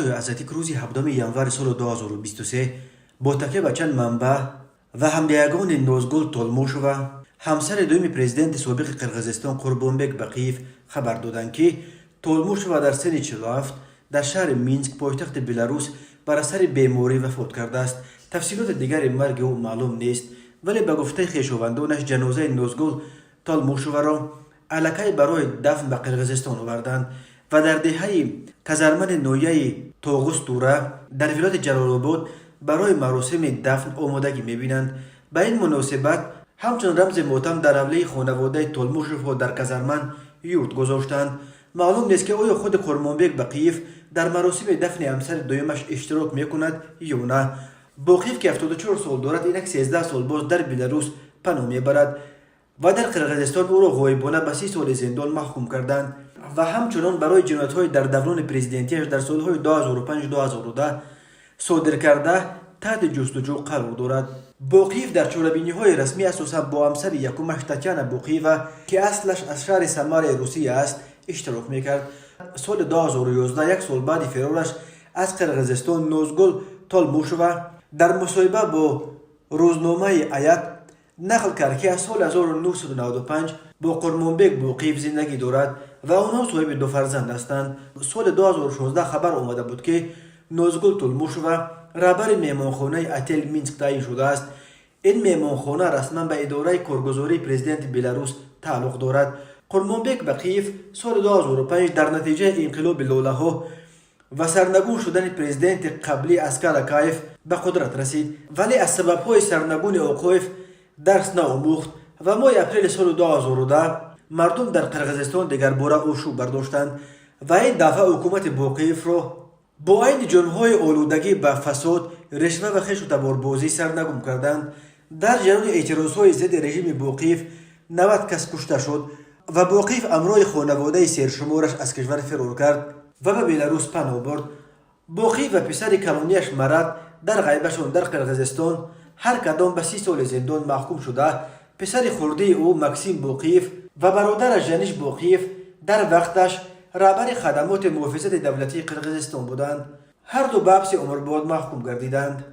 رضای عزتیک روز 7 ینور سال 2023 با تکیه به چند منبع و همدیگان نازگل تولموشووا همسر دوم پرزیدنت سابق قرقیزستان قربانبک بقیف خبر دادند که تولموشووا در سن 47 در شهر مینسک پایتخت بلاروس بر اثر بیماری وفات کرده است. تفصیلات دیگر مرگ او معلوم نیست، ولی به گفته خویشاوندانش جنازه نازگل تولموشووا را الکی برای دفن به قرقیزستان آوردند و در دهه کزرمن نویه توغوستوره در ولایت جلال آباد برای مراسم دفن آمادگی می‌بینند. به این مناسبت همچون رمز ماتم در حوله خانواده تولموشووا در کزرمن یورت گذاشتند. معلوم نیست که آیا خود قربانبک بقیف در مراسم دفن همسر دومش اشتراک میکند یا نه. بقیف که 74 سال دارد، اینک 13 سال باز در بلاروس پناه میبرد و در قرقیزستان او را غایبانه به 30 سال زندان محکوم کردند و همچنان برای جنایت‌های در دوران پرزیدنتیش در سالهای 2005-2010 صادر کرده تحت جستجو قرار دارد. بقیف در چاره‌بینی‌های رسمی اساسا با همسر یکمش تاتیانا بقیفا که اصلش از شهر سمار روسیه است اشتراک میکرد. سال 2011 یک سال بعد فرارش از قرقیزستان نازگل تولموشووا در مصاحبه با روزنامه ایت نقل کرد که از سال 1995 با قربانبک بقیف زندگی دارد و آنها صاحب 2 فرزند هستند. سال 2016 خبر آمده بود که نازگل تولموشووا رهبر مهمانخانه اتل مینسک تعیین شده است. این مهمانخانه رسما به اداره کارگزاری پرزیدنت بلاروس تعلق دارد. قربانبک بقیف سال 2005 در نتیجه انقلاب لاله‌ها و سرنگون شدن پرزیدنت قبلی اسکر اکایف به قدرت رسید، ولی از سبب‌های سرنگون اوقایف درس نآموخت و ماه اپریل سال 2010 مردم در قرقیزستان دیگر باره آشوب برداشتند و این دفعه حکومت بقیف را با این جرم‌های آلودگی به فساد، رشوه و خیش و تباربازی سرنگون کردند. در جریان اعتراض‌های ضد رژیم بقیف 90 کس کشته شد و بقیف همراه خانواده سرشمارش از کشور فرار کرد و به بلاروس پناه برد. بقیف و پسر کلانیش مرد در غیبشان در قرقیزستان هر کدام به 30 سال زندان محکوم شده. پسر خرده او مکسیم بقیف و برادر جنیش بقیف در وقتش رهبر خدمات محافظت دولتی قرقیزستان بودند. هر دو به حبس عمرباد محکوم گردیدند.